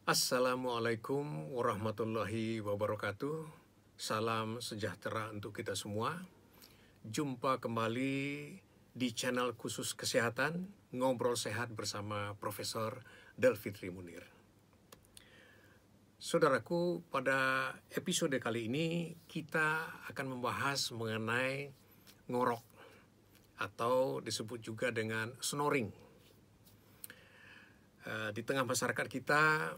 Assalamualaikum warahmatullahi wabarakatuh. Salam sejahtera untuk kita semua. Jumpa kembali di channel khusus kesehatan, Ngobrol Sehat bersama Profesor Delfitri Munir. Saudaraku, pada episode kali ini kita akan membahas mengenai ngorok atau disebut juga dengan snoring. Di tengah masyarakat kita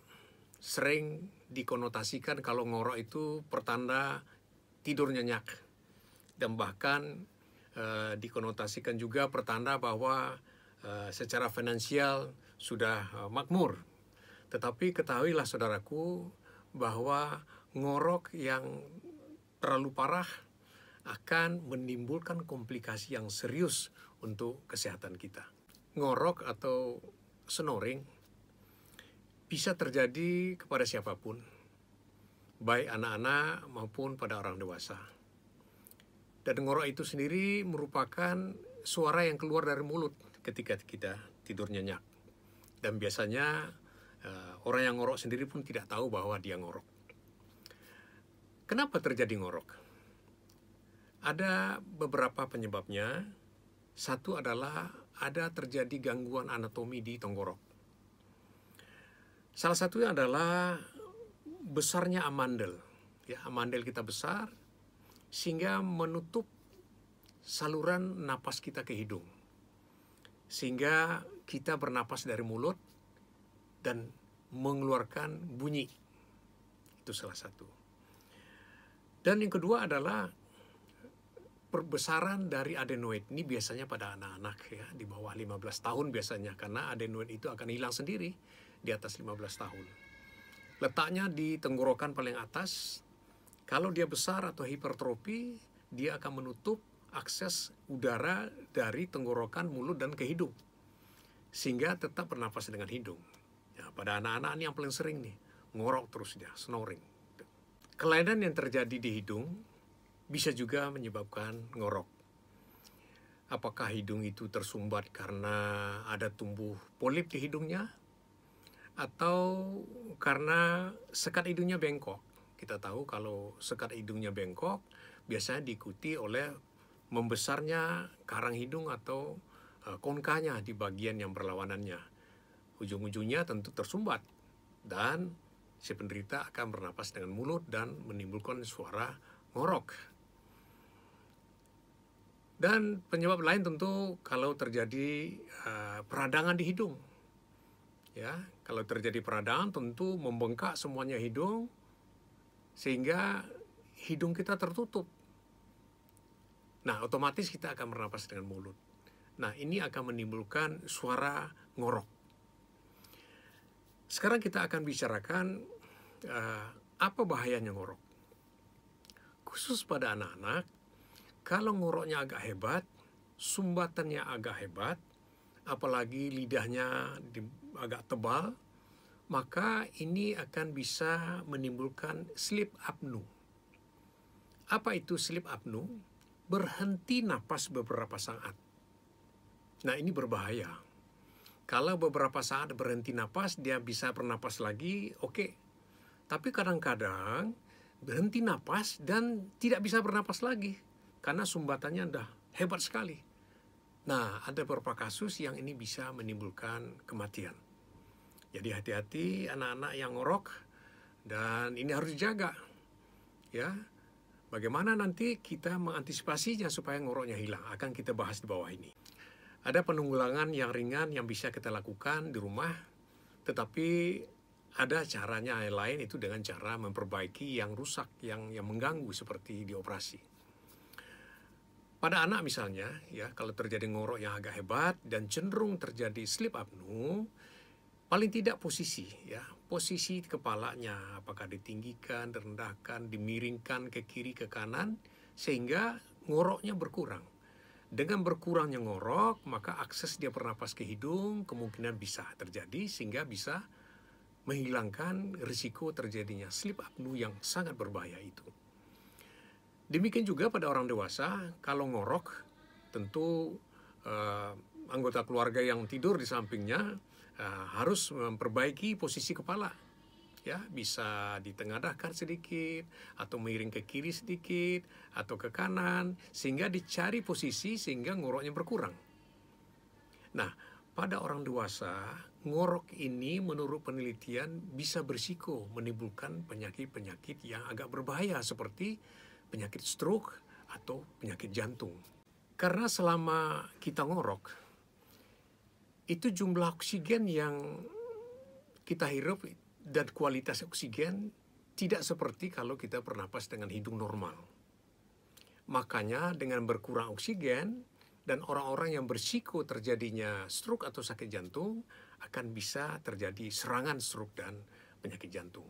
sering dikonotasikan kalau ngorok itu pertanda tidur nyenyak, dan bahkan dikonotasikan juga pertanda bahwa secara finansial sudah makmur. Tetapi ketahuilah saudaraku bahwa ngorok yang terlalu parah akan menimbulkan komplikasi yang serius untuk kesehatan kita. Ngorok atau snoring bisa terjadi kepada siapapun, baik anak-anak maupun pada orang dewasa. Dan ngorok itu sendiri merupakan suara yang keluar dari mulut ketika kita tidur nyenyak. Dan biasanya orang yang ngorok sendiri pun tidak tahu bahwa dia ngorok. Kenapa terjadi ngorok? Ada beberapa penyebabnya. Satu adalah ada terjadi gangguan anatomi di tenggorok. Salah satunya adalah besarnya amandel. Ya, amandel kita besar sehingga menutup saluran napas kita ke hidung. Sehingga kita bernapas dari mulut dan mengeluarkan bunyi. Itu salah satu. Dan yang kedua adalah perbesaran dari adenoid. Ini biasanya pada anak-anak ya, di bawah 15 tahun biasanya, karena adenoid itu akan hilang sendiri di atas 15 tahun. Letaknya di tenggorokan paling atas. Kalau dia besar atau hipertrofi, dia akan menutup akses udara dari tenggorokan, mulut, dan ke hidung. Sehingga tetap bernapas dengan hidung. Ya, pada anak-anak ini yang paling sering nih, ngorok terus dia, snoring. Kelainan yang terjadi di hidung bisa juga menyebabkan ngorok. Apakah hidung itu tersumbat karena ada tumbuh polip di hidungnya? Atau karena sekat hidungnya bengkok. Kita tahu kalau sekat hidungnya bengkok biasanya diikuti oleh membesarnya karang hidung atau konkanya di bagian yang berlawanannya. Ujung-ujungnya tentu tersumbat dan si penderita akan bernapas dengan mulut dan menimbulkan suara ngorok. Dan penyebab lain tentu kalau terjadi peradangan di hidung. Ya, kalau terjadi peradangan tentu membengkak semuanya hidung sehingga hidung kita tertutup. Nah, otomatis kita akan bernapas dengan mulut. Nah, ini akan menimbulkan suara ngorok. Sekarang kita akan bicarakan apa bahayanya ngorok. Khusus pada anak-anak, kalau ngoroknya agak hebat, sumbatannya agak hebat, apalagi lidahnya agak tebal, maka ini akan bisa menimbulkan sleep apnea. Apa itu sleep apnea? Berhenti napas beberapa saat. Nah, ini berbahaya. Kalau beberapa saat berhenti napas, dia bisa bernapas lagi, oke. Tapi kadang-kadang berhenti napas dan tidak bisa bernapas lagi karena sumbatannya udah hebat sekali. Nah, ada beberapa kasus yang ini bisa menimbulkan kematian. Jadi hati-hati anak-anak yang ngorok, dan ini harus dijaga. Ya, bagaimana nanti kita mengantisipasinya supaya ngoroknya hilang, akan kita bahas di bawah ini. Ada penanggulangan yang ringan yang bisa kita lakukan di rumah, tetapi ada caranya yang lain, itu dengan cara memperbaiki yang rusak, yang mengganggu seperti dioperasi. Pada anak misalnya, ya, kalau terjadi ngorok yang agak hebat dan cenderung terjadi sleep apnea, paling tidak posisi kepalanya, apakah ditinggikan, direndahkan, dimiringkan ke kiri, ke kanan, sehingga ngoroknya berkurang. Dengan berkurangnya ngorok, maka akses dia bernapas ke hidung kemungkinan bisa terjadi, sehingga bisa menghilangkan risiko terjadinya sleep apnea yang sangat berbahaya itu. Demikian juga pada orang dewasa, kalau ngorok, tentu anggota keluarga yang tidur di sampingnya harus memperbaiki posisi kepala. ya, bisa ditengadahkan sedikit, atau miring ke kiri sedikit, atau ke kanan, sehingga dicari posisi sehingga ngoroknya berkurang. Nah, pada orang dewasa, ngorok ini menurut penelitian bisa berisiko menimbulkan penyakit-penyakit yang agak berbahaya seperti penyakit stroke atau penyakit jantung. Karena selama kita ngorok, itu jumlah oksigen yang kita hirup dan kualitas oksigen tidak seperti kalau kita bernapas dengan hidung normal. Makanya dengan berkurang oksigen dan orang-orang yang berisiko terjadinya stroke atau sakit jantung akan bisa terjadi serangan stroke dan penyakit jantung.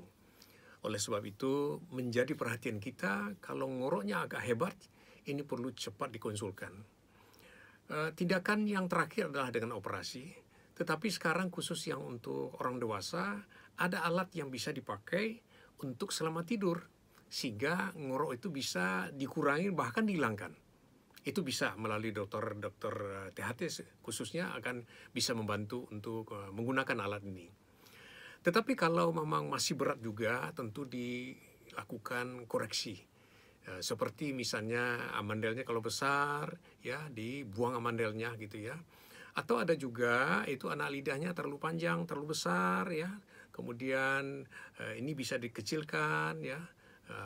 Oleh sebab itu menjadi perhatian kita kalau ngoroknya agak hebat, ini perlu cepat dikonsulkan. Tindakan yang terakhir adalah dengan operasi, tetapi sekarang khusus yang untuk orang dewasa ada alat yang bisa dipakai untuk selama tidur sehingga ngorok itu bisa dikurangi bahkan dihilangkan. Itu bisa melalui dokter THT khususnya akan bisa membantu untuk menggunakan alat ini. Tetapi kalau memang masih berat juga tentu dilakukan koreksi. Seperti misalnya amandelnya kalau besar ya dibuang amandelnya gitu ya. Atau ada juga itu anak lidahnya terlalu panjang, terlalu besar ya. Kemudian ini bisa dikecilkan ya.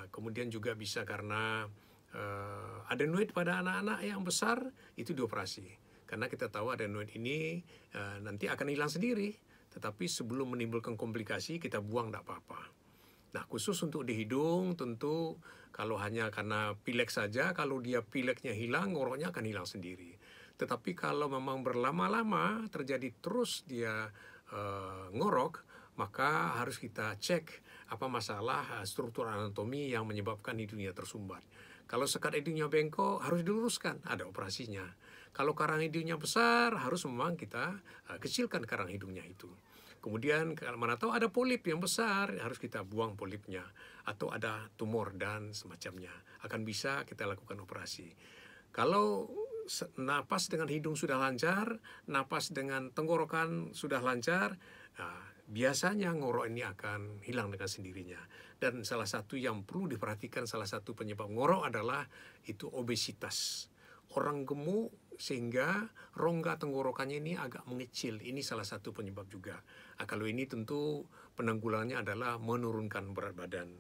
Kemudian juga bisa karena adenoid pada anak-anak yang besar itu dioperasi. Karena kita tahu adenoid ini nanti akan hilang sendiri. Tetapi sebelum menimbulkan komplikasi kita buang tidak apa-apa. Nah, khusus untuk di hidung tentu kalau hanya karena pilek saja, kalau dia pileknya hilang, ngoroknya akan hilang sendiri. Tetapi kalau memang berlama-lama terjadi terus dia ngorok, maka harus kita cek apa masalah struktur anatomi yang menyebabkan hidungnya tersumbat. Kalau sekat hidungnya bengkok, harus diluruskan, ada operasinya. Kalau karang hidungnya besar, harus memang kita kecilkan karang hidungnya itu. Kemudian kalau mana tahu ada polip yang besar, harus kita buang polipnya. Atau ada tumor dan semacamnya. Akan bisa kita lakukan operasi. Kalau napas dengan hidung sudah lancar, napas dengan tenggorokan sudah lancar, biasanya ngorok ini akan hilang dengan sendirinya. Dan salah satu yang perlu diperhatikan, salah satu penyebab ngorok adalah itu obesitas. Orang gemuk sehingga rongga tenggorokannya ini agak mengecil. Ini salah satu penyebab juga. Kalau ini tentu penanggulangannya adalah menurunkan berat badan.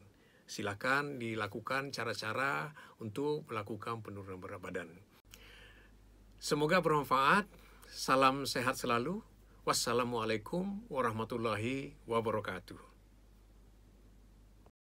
Silakan dilakukan cara-cara untuk melakukan penurunan berat badan. Semoga bermanfaat. Salam sehat selalu. Wassalamualaikum warahmatullahi wabarakatuh.